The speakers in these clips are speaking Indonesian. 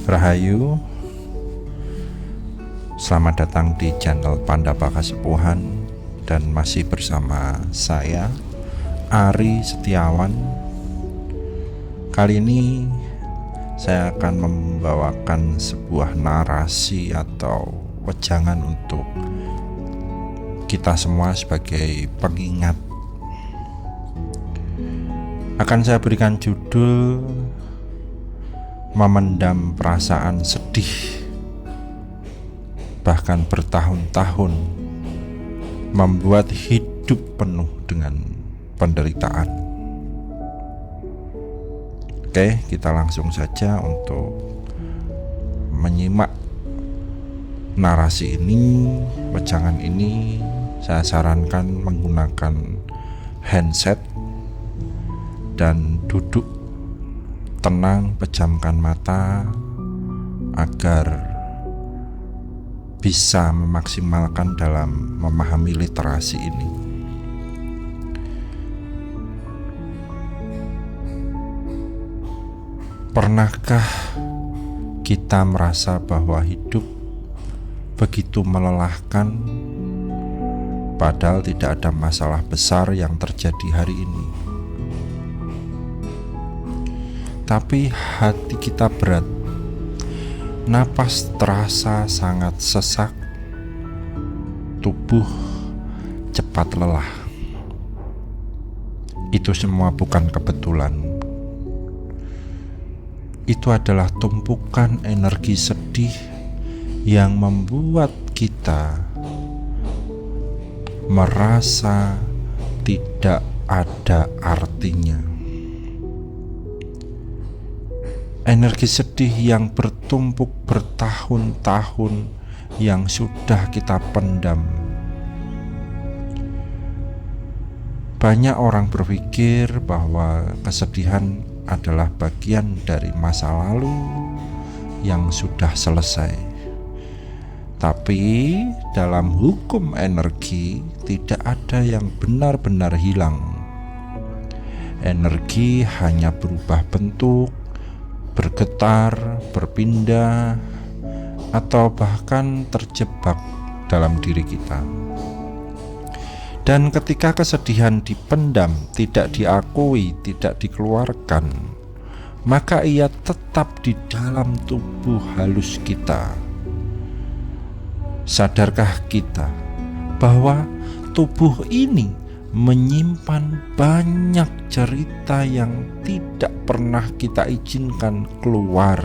Rahayu, selamat datang di channel Pandapa Kasepuhan dan masih bersama saya Ari Setiawan. Kali ini saya akan membawakan sebuah narasi atau wejangan untuk kita semua sebagai pengingat. Akan saya berikan judul memendam perasaan sedih bahkan bertahun-tahun, membuat hidup penuh dengan penderitaan. Oke, kita langsung saja untuk menyimak narasi ini. Wejangan ini saya sarankan menggunakan handset dan duduk tenang, pejamkan mata agar bisa memaksimalkan dalam memahami literasi ini. Pernahkah kita merasa bahwa hidup begitu melelahkan, padahal tidak ada masalah besar yang terjadi hari ini? Tapi hati kita berat, napas terasa sangat sesak, tubuh cepat lelah. Itu semua bukan kebetulan. Itu adalah tumpukan energi sedih yang membuat kita merasa tidak ada artinya. Energi sedih yang bertumpuk bertahun-tahun yang sudah kita pendam. Banyak orang berpikir bahwa kesedihan adalah bagian dari masa lalu yang sudah selesai. Tapi dalam hukum energi tidak ada yang benar-benar hilang. Energi hanya berubah bentuk, bergetar, berpindah, atau bahkan terjebak dalam diri kita. Dan ketika kesedihan dipendam, tidak diakui, tidak dikeluarkan, maka ia tetap di dalam tubuh halus kita. Sadarkah kita bahwa tubuh ini menyimpan banyak cerita yang tidak pernah kita izinkan keluar?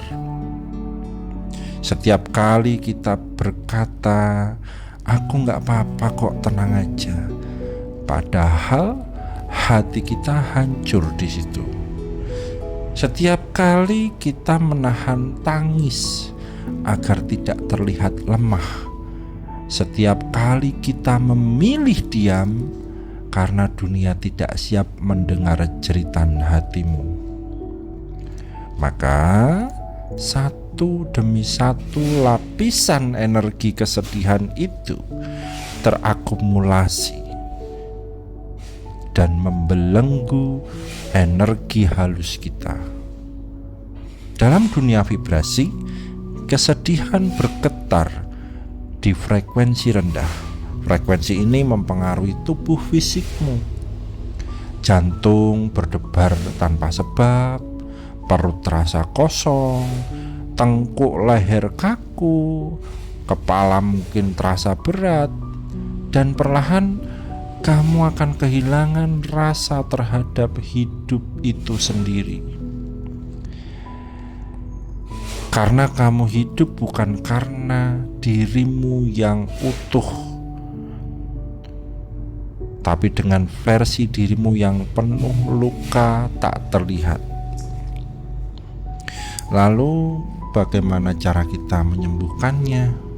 Setiap kali kita berkata, "Aku gak apa-apa kok, tenang aja," padahal hati kita hancur di situ. Setiap kali kita menahan tangis agar tidak terlihat lemah. Setiap kali kita memilih diam karena dunia tidak siap mendengar jeritan hatimu. Maka satu demi satu lapisan energi kesedihan itu terakumulasi dan membelenggu energi halus kita. Dalam dunia vibrasi, kesedihan bergetar di frekuensi rendah. Frekuensi ini mempengaruhi tubuh fisikmu. Jantung berdebar tanpa sebab, perut terasa kosong, tengkuk leher kaku, kepala mungkin terasa berat, dan perlahan kamu akan kehilangan rasa terhadap hidup itu sendiri. Karena kamu hidup bukan karena dirimu yang utuh, tapi dengan versi dirimu yang penuh luka tak terlihat. Lalu bagaimana cara kita menyembuhkannya?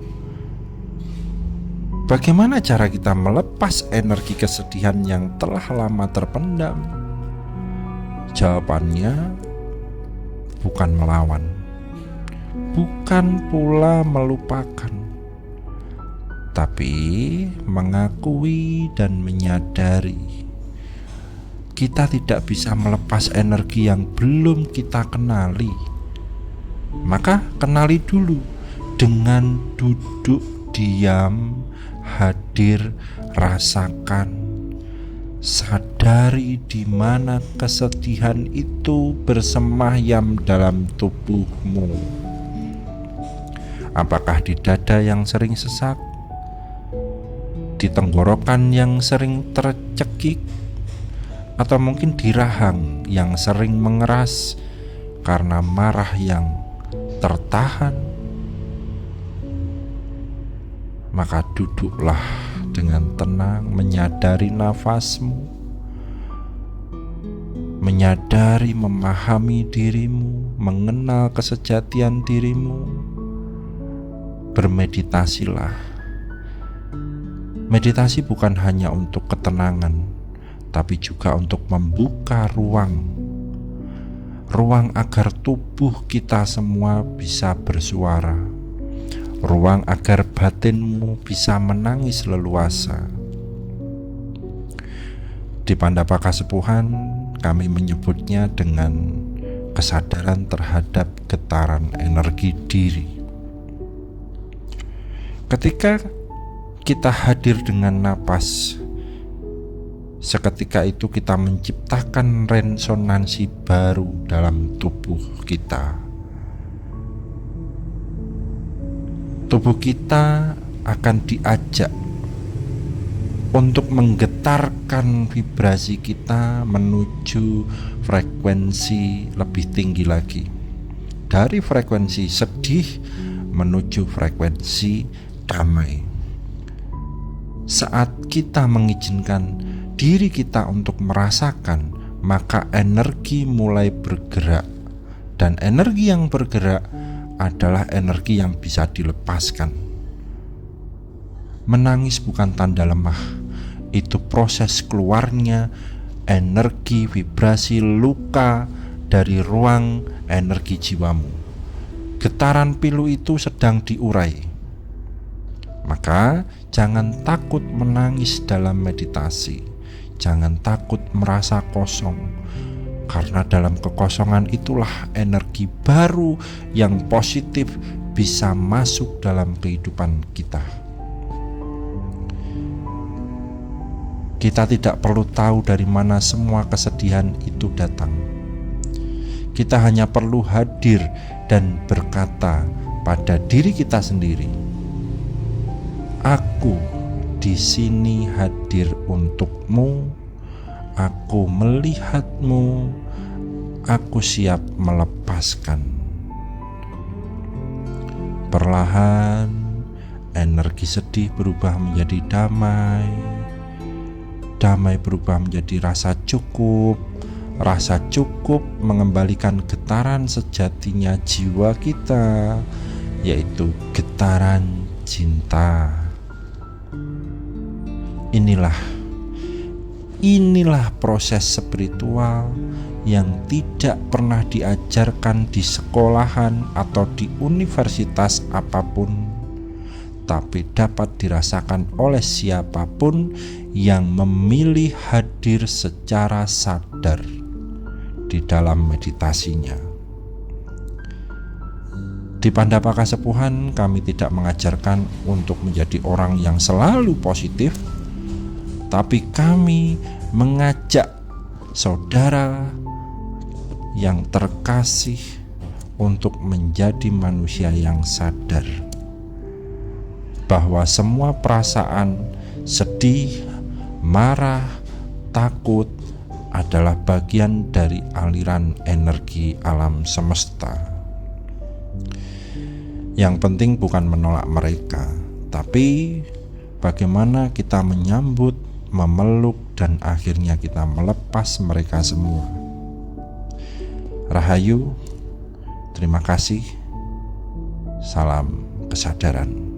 Bagaimana cara kita melepas energi kesedihan yang telah lama terpendam? Jawabannya bukan melawan, bukan pula melupakan, tapi mengakui dan menyadari kita tidak bisa melepas energi yang belum kita kenali. Maka kenali dulu dengan duduk diam, hadir, rasakan, sadari di mana kesedihan itu bersemayam dalam tubuhmu. Apakah di dada yang sering sesak, di tenggorokan yang sering tercekik, atau mungkin di rahang yang sering mengeras karena marah yang tertahan? Maka duduklah dengan tenang, menyadari nafasmu, menyadari, memahami dirimu, mengenal kesejatian dirimu. Bermeditasilah. Meditasi bukan hanya untuk ketenangan, tapi juga untuk membuka ruang agar tubuh kita semua bisa bersuara, ruang agar batinmu bisa menangis leluasa. Di Pandapaka Sepuhan kami menyebutnya dengan kesadaran terhadap getaran energi diri. Ketika kita hadir dengan napas, seketika itu kita menciptakan resonansi baru dalam tubuh kita. Tubuh kita akan diajak untuk menggetarkan vibrasi kita menuju frekuensi lebih tinggi lagi. Dari frekuensi sedih menuju frekuensi damai. Saat kita mengizinkan diri kita untuk merasakan, maka energi mulai bergerak. Dan energi yang bergerak adalah energi yang bisa dilepaskan. Menangis bukan tanda lemah, itu proses keluarnya energi vibrasi luka dari ruang energi jiwamu. Getaran pilu itu sedang diurai. Maka jangan takut menangis dalam meditasi, jangan takut merasa kosong, karena dalam kekosongan itulah energi baru yang positif bisa masuk dalam kehidupan kita. Kita tidak perlu tahu dari mana semua kesedihan itu datang. Kita hanya perlu hadir dan berkata pada diri kita sendiri, aku di sini hadir untukmu, aku melihatmu, aku siap melepaskan. Perlahan energi sedih berubah menjadi damai, damai berubah menjadi rasa cukup mengembalikan getaran sejatinya jiwa kita, yaitu getaran cinta. Inilah proses spiritual yang tidak pernah diajarkan di sekolahan atau di universitas apapun, tapi dapat dirasakan oleh siapapun yang memilih hadir secara sadar di dalam meditasinya. Di Pandapaka Sepuhan kami tidak mengajarkan untuk menjadi orang yang selalu positif, tapi kami mengajak saudara yang terkasih untuk menjadi manusia yang sadar bahwa semua perasaan sedih, marah, takut adalah bagian dari aliran energi alam semesta. Yang penting bukan menolak mereka, tapi bagaimana kita menyambut, memeluk, dan akhirnya kita melepas mereka semua. Rahayu, terima kasih. Salam kesadaran.